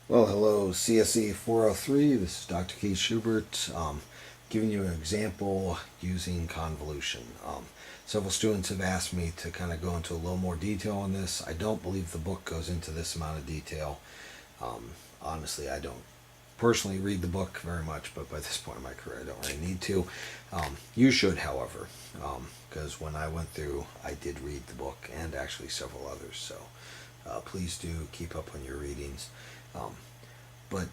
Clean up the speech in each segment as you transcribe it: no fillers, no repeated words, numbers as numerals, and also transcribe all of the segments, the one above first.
Well, hello, cse403. This is Dr. Keith Schubert, giving you an example using convolution. Several students have asked me to kind of go into a little more detail on this. I don't believe the book goes into this amount of detail. Honestly, I don't personally read the book very much, but by this point in my career, I don't really need to. You should, however, because when I went through, I did read the book and actually several others. So please do keep up on your readings. But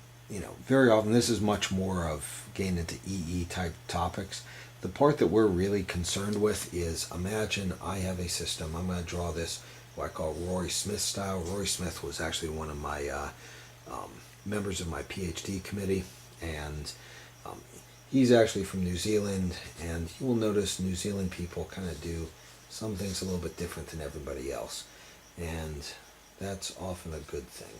very often this is much more of getting into EE type topics. The part that we're really concerned with is, imagine I have a system. I'm going to draw this what I call Roy Smith style. Roy Smith was actually one of my members of my PhD committee, and he's actually from New Zealand, and you will notice New Zealand people kind of do some things a little bit different than everybody else, and that's often a good thing.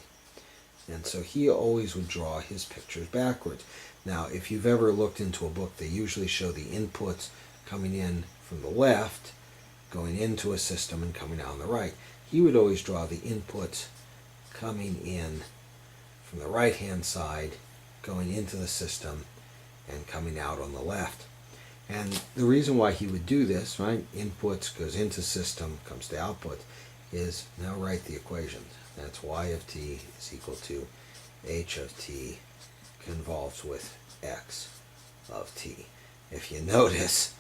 And so he always would draw his pictures backwards. Now, if you've ever looked into a book, they usually show the inputs coming in from the left, going into a system, and coming out on the right. He would always draw the inputs coming in from the right-hand side, going into the system, and coming out on the left. And the reason why he would do this, right, inputs goes into system, comes to output, is now write the equations. That's y of t is equal to h of t convolves with x of t. If you notice,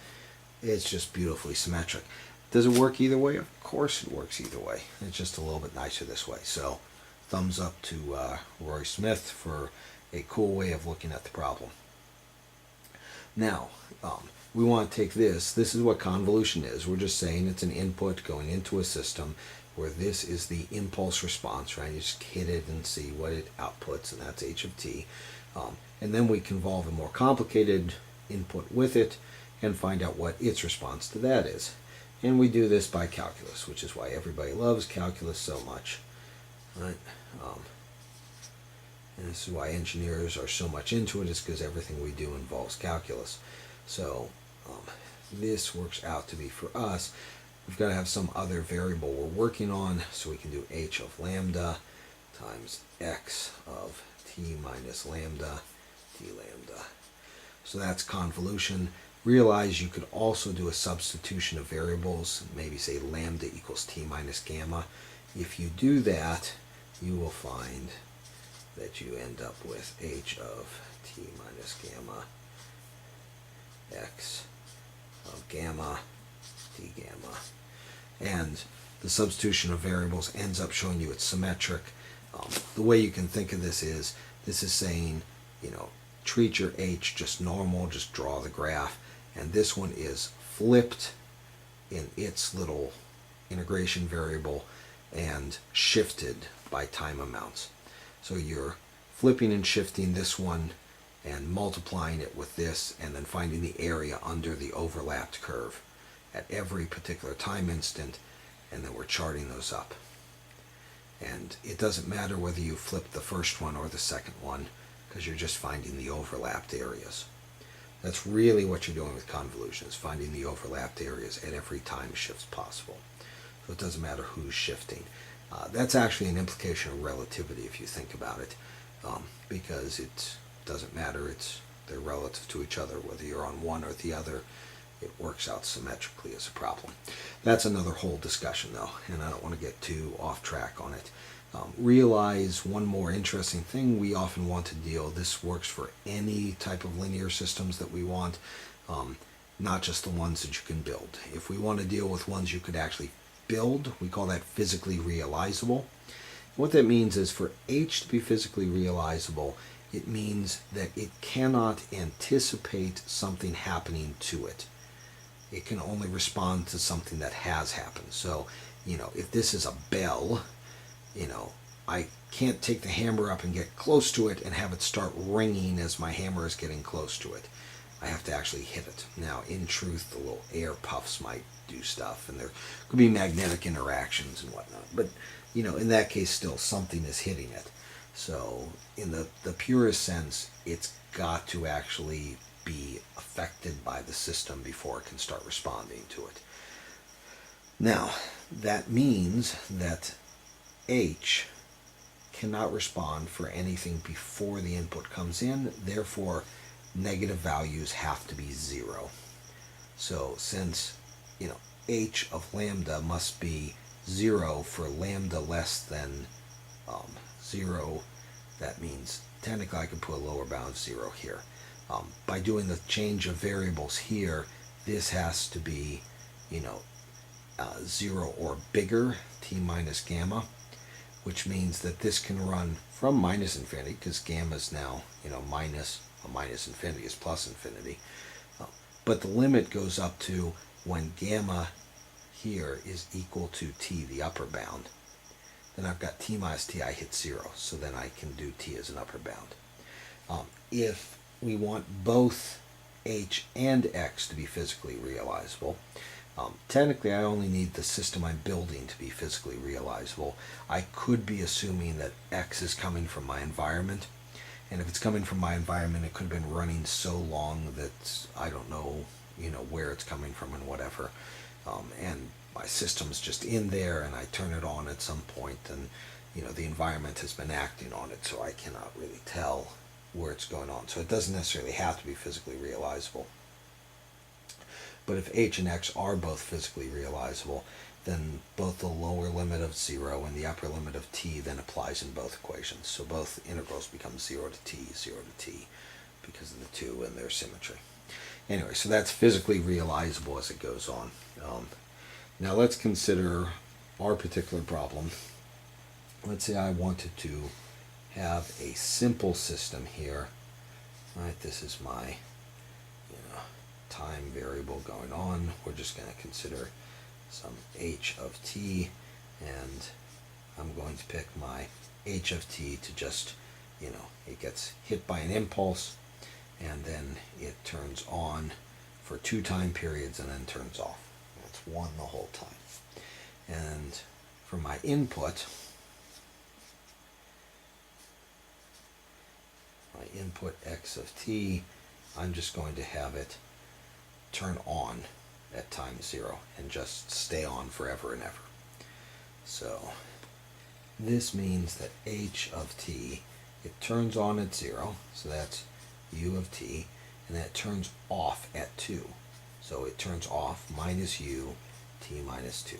it's just beautifully symmetric. Does it work either way? Of course it works either way. It's just a little bit nicer this way. So thumbs up to Roy Smith for a cool way of looking at the problem. Now, we want to take this. This is what convolution is. We're just saying it's an input going into a system where this is the impulse response, right? You just hit it and see what it outputs, and that's h of t. And then we convolve a more complicated input with it and find out what its response to that is. And we do this by calculus, which is why everybody loves calculus so much, right? And this is why engineers are so much into it, is because everything we do involves calculus. So this works out to be, for us, we've got to have some other variable we're working on, so we can do h of lambda times x of t minus lambda d lambda. So that's convolution. Realize you could also do a substitution of variables, maybe say lambda equals t minus gamma. If you do that, you will find that you end up with h of t minus gamma x of gamma d gamma. And the substitution of variables ends up showing you it's symmetric. The way you can think of this is saying, treat your h just normal, just draw the graph, and this one is flipped in its little integration variable and shifted by time amounts. So you're flipping and shifting this one and multiplying it with this, and then finding the area under the overlapped curve at every particular time instant, and then we're charting those up. And it doesn't matter whether you flip the first one or the second one, because you're just finding the overlapped areas. That's really what you're doing with convolution, is finding the overlapped areas at every time shift possible. So it doesn't matter who's shifting. That's actually an implication of relativity if you think about it, because it doesn't matter, they're relative to each other, whether you're on one or the other. It works out symmetrically as a problem. That's another whole discussion though, and I don't want to get too off track on it. Realize one more interesting thing we often want to deal, this works for any type of linear systems that we want, not just the ones that you can build. If we want to deal with ones you could actually build, we call that physically realizable. What that means is, for H to be physically realizable, it means that it cannot anticipate something happening to it. It can only respond to something that has happened. So, if this is a bell, I can't take the hammer up and get close to it and have it start ringing as my hammer is getting close to it. I have to actually hit it. Now, in truth, the little air puffs might do stuff, and there could be magnetic interactions and whatnot. But, in that case, still something is hitting it. So, in the purest sense, it's got to actually be affected by the system before it can start responding to it. Now, that means that H cannot respond for anything before the input comes in. Therefore, negative values have to be 0. So since, h of lambda must be 0 for lambda less than 0, that means technically I can put a lower bound of 0 here. By doing the change of variables here, this has to be, 0 or bigger, t minus gamma, which means that this can run from minus infinity, because gamma is now, minus infinity is plus infinity. But the limit goes up to when gamma here is equal to t, the upper bound. Then I've got t minus t, I hit 0, so then I can do t as an upper bound. If we want both h and x to be physically realizable, technically I only need the system I'm building to be physically realizable. I could be assuming that x is coming from my environment, and if it's coming from my environment, it could have been running so long that I don't know, where it's coming from and whatever. And my system's just in there, and I turn it on at some point, and the environment has been acting on it, so I cannot really tell where it's going on. So it doesn't necessarily have to be physically realizable. But if h and x are both physically realizable, then both the lower limit of 0 and the upper limit of t then applies in both equations. So both integrals become 0 to t, 0 to t, because of the two and their symmetry. Anyway, so that's physically realizable as it goes on. Now let's consider our particular problem. Let's say I wanted to have a simple system here. Right, this is my time variable going on. We're just going to consider some h of t, and I'm going to pick my h of t to just, it gets hit by an impulse, and then it turns on for 2 time periods and then turns off. That's 1 the whole time. And for my input x of t, I'm just going to have it turn on at time 0 and just stay on forever and ever. So this means that h of t, it turns on at 0, so that's u of t, and that turns off at 2. So it turns off minus u, t minus 2.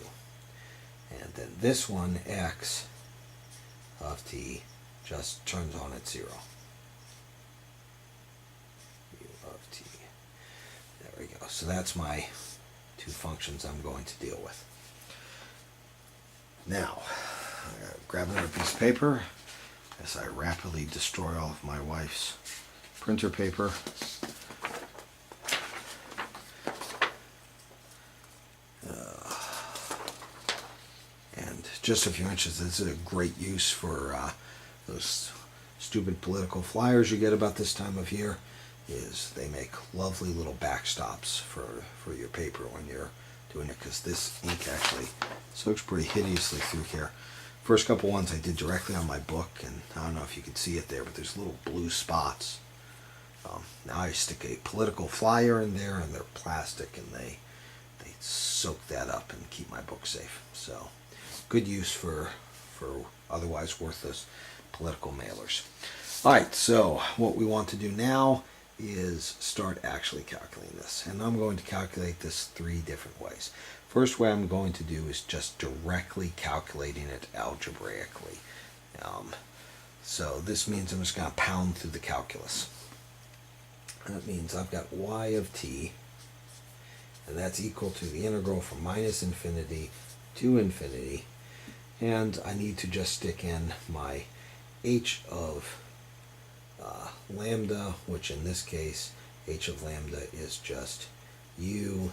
And then this one, x of t, just turns on at 0. U of t. There we go. So that's my 2 functions I'm going to deal with. Now, grab another piece of paper as I rapidly destroy all of my wife's printer paper. And just if you're interested, this is a great use for those stupid political flyers you get about this time of year. Is they make lovely little backstops for your paper when you're doing it, because this ink actually soaks pretty hideously through here. First couple ones I did directly on my book, and I don't know if you can see it there, but there's little blue spots. Now I stick a political flyer in there, and they're plastic, and they soak that up and keep my book safe. So good use for otherwise worthless political mailers. All right, so what we want to do now is start actually calculating this, and I'm going to calculate this 3 different ways. First way I'm going to do is just directly calculating it algebraically. So this means I'm just going to pound through the calculus. That means I've got y of t, and that's equal to the integral from minus infinity to infinity, and I need to just stick in my h of lambda, which in this case h of lambda is just u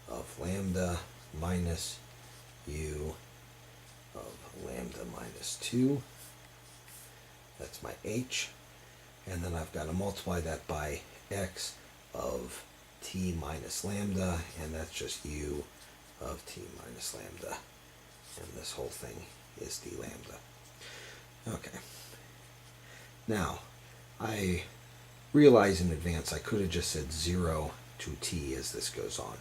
of lambda minus u of lambda minus 2. That's my h. And then I've got to multiply that by x of t minus lambda, and that's just u of t minus lambda. And this whole thing is d lambda. Okay. Now, I realize in advance I could have just said 0 to t as this goes on.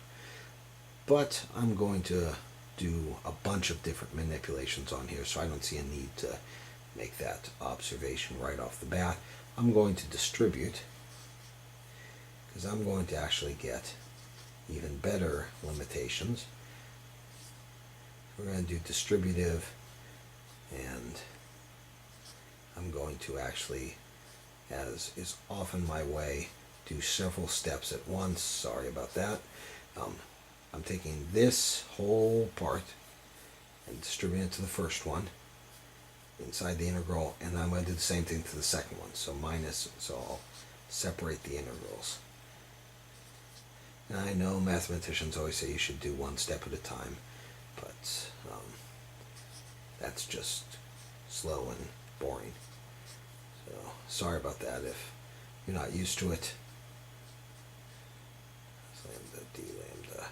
But I'm going to do a bunch of different manipulations on here, so I don't see a need to make that observation right off the bat. I'm going to distribute, because I'm going to actually get even better limitations. We're going to do distributive, and I'm going to actually, as is often my way, do several steps at once. Sorry about that. I'm taking this whole part and distributing it to the first one inside the integral, and I'm going to do the same thing to the second one. So minus, so I'll separate the integrals. And I know mathematicians always say you should do one step at a time, but that's just slow and boring. So sorry about that if you're not used to it. Lambda, d lambda.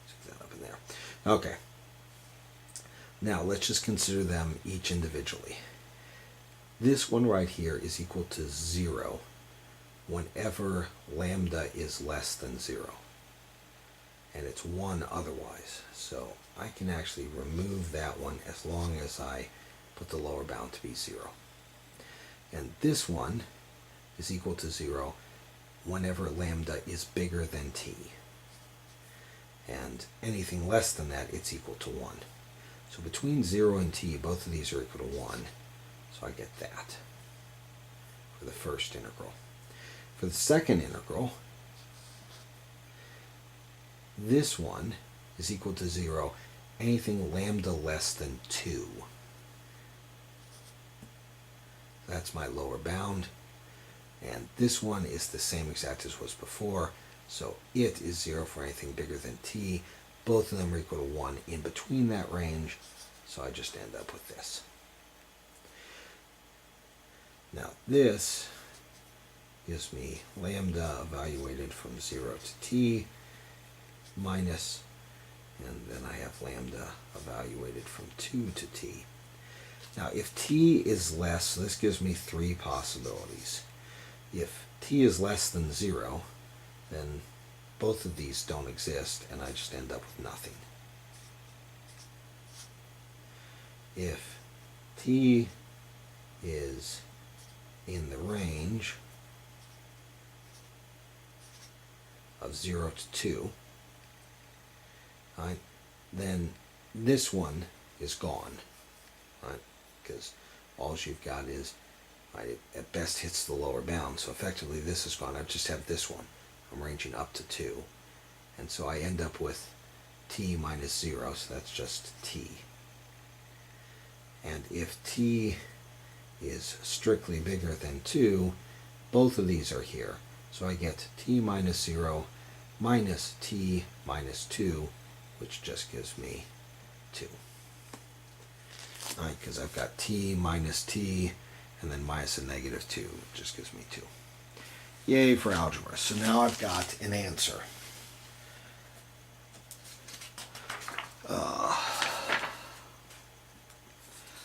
Stick that up in there. Okay. Now let's just consider them each individually. This one right here is equal to 0 whenever lambda is less than 0. And it's 1 otherwise. So I can actually remove that one as long as I put the lower bound to be 0. And this one is equal to 0 whenever lambda is bigger than t. And anything less than that, it's equal to 1. So between 0 and t, both of these are equal to 1. So I get that for the first integral. For the second integral, this one is equal to 0, anything lambda less than 2. That's my lower bound. And this one is the same exact as was before. So it is 0 for anything bigger than t. Both of them are equal to 1 in between that range. So I just end up with this. Now this gives me lambda evaluated from 0 to t minus, and then I have lambda evaluated from 2 to t. Now if t is less, so this gives me 3 possibilities. If t is less than 0, then both of these don't exist, and I just end up with nothing. If t is in the range of 0 to 2, right, then this one is gone, right, because all you've got is, right, it at best hits the lower bound, so effectively this is gone. I just have this one. I'm ranging up to 2, and so I end up with t minus 0, so that's just t. And if t is strictly bigger than 2, both of these are here. So I get t minus 0 minus t minus 2, which just gives me 2. All right, because I've got t minus t, and then minus a negative 2, which just gives me 2. Yay for algebra. So now I've got an answer.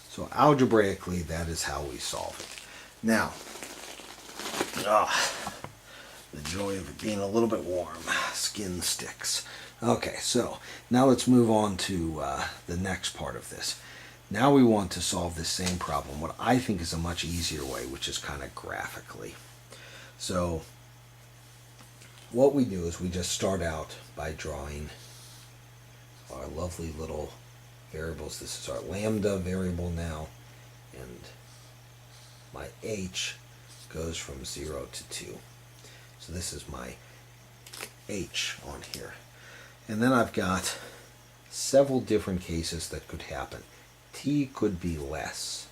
So algebraically, that is how we solve it. Now, the joy of it being a little bit warm. Skin sticks. Okay, so now let's move on to the next part of this. Now we want to solve this same problem, what I think is a much easier way, which is kind of graphically. So what we do is we just start out by drawing our lovely little variables. This is our lambda variable now, and my h goes from 0 to 2. So this is my h on here. And then I've got several different cases that could happen. T could be less.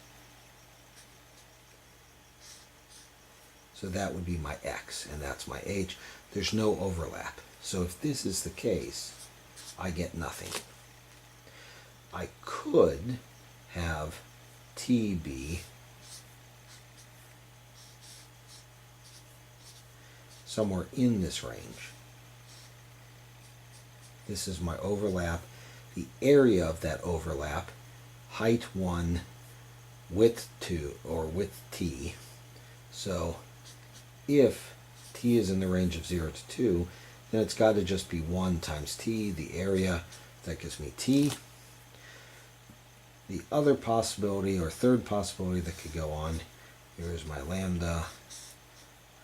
So that would be my x, and that's my h. There's no overlap. So if this is the case, I get nothing. I could have t be somewhere in this range. This is my overlap. The area of that overlap, height 1, width 2, or width t. So if t is in the range of 0 to 2, then it's got to just be 1 times t, the area. That gives me t. the other possibility, or third possibility that could go on, here's my lambda.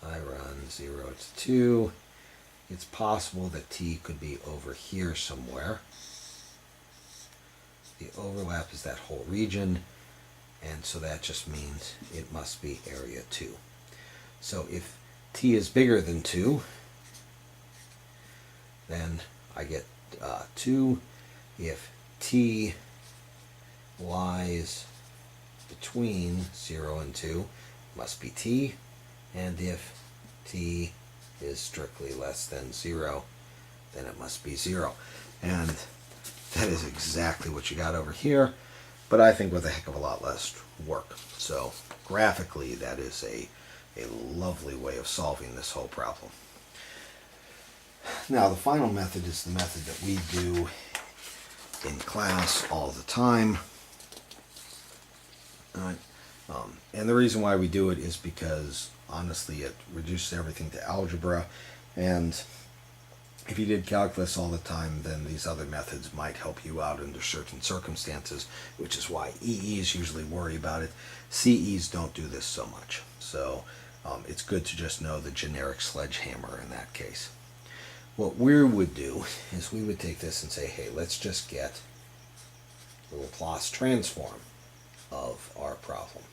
I run 0 to 2. It's possible that t could be over here somewhere. The overlap is that whole region, and so that just means it must be area 2. So if t is bigger than 2, then I get 2. If t lies between 0 and 2, it must be t. And if t is strictly less than 0, then it must be 0. And that is exactly what you got over here, but I think with a heck of a lot less work. So graphically, that is a lovely way of solving this whole problem. Now, the final method is the method that we do in class all the time. And the reason why we do it is because, honestly, it reduces everything to algebra. And if you did calculus all the time, then these other methods might help you out under certain circumstances, which is why EEs usually worry about it. CEs don't do this so much. So it's good to just know the generic sledgehammer in that case. What we would do is we would take this and say, hey, let's just get the Laplace transform of our problem.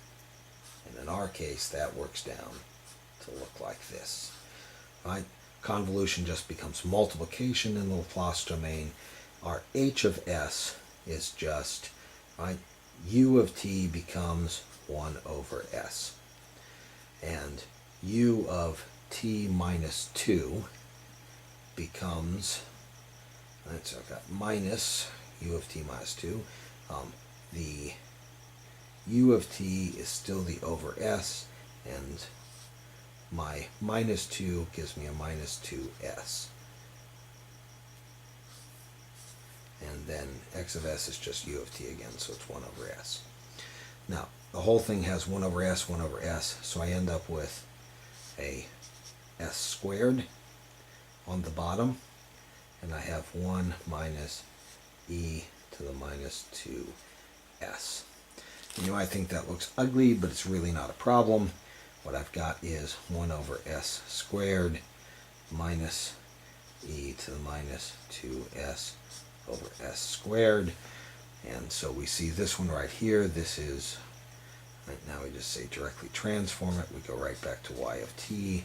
And in our case, that works down to look like this. Right? Convolution just becomes multiplication in the Laplace domain. Our h of s is just, right, u of t becomes 1 over s. And u of t minus 2 becomes, so I've got minus u of t minus 2. The u of t is still the over s, and my minus 2 gives me a minus 2s. And then x of s is just u of t again, so it's 1 over s. Now, the whole thing has 1 over s, so I end up with a s squared on the bottom, and I have 1 minus e to the minus 2s. You might think that looks ugly, but it's really not a problem. What I've got is 1 over s squared minus e to the minus 2s over s squared. And so we see this one right here. This is, right now we just say directly transform it. We go right back to y of t.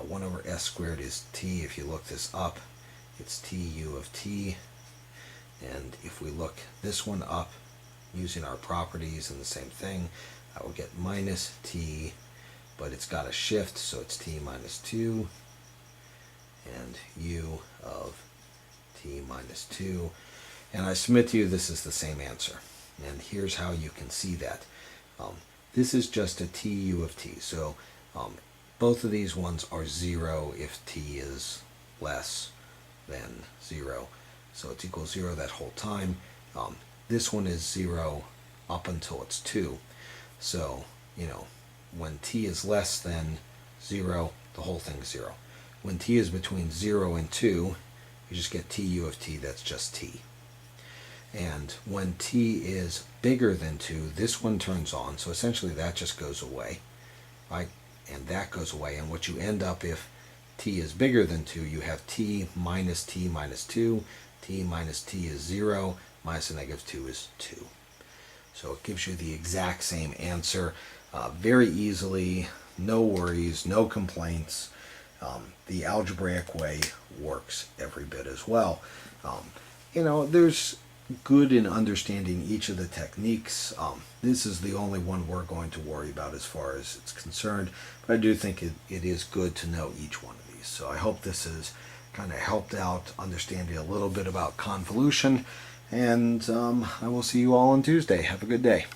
1 over s squared is t. If you look this up, it's t u of t. And if we look this one up using our properties and the same thing, I will get minus t, but it's got a shift, so it's t minus 2, and u of t minus 2. And I submit to you this is the same answer. And here's how you can see that. This is just a t u of t. So both of these ones are 0 if t is less than 0. So it's equal 0 that whole time. This one is 0 up until it's 2. So, when t is less than 0, the whole thing's 0. When t is between 0 and 2, you just get t u of t, that's just t. And when t is bigger than 2, this one turns on, so essentially that just goes away, right? And that goes away, and what you end up if t is bigger than 2, you have t minus 2, t minus t is 0, minus a negative 2 is 2. So it gives you the exact same answer very easily, no worries, no complaints. The algebraic way works every bit as well. There's good in understanding each of the techniques. This is the only one we're going to worry about as far as it's concerned, but I do think it is good to know each one of these. So I hope this has kind of helped out understanding a little bit about convolution. And I will see you all on Tuesday. Have a good day.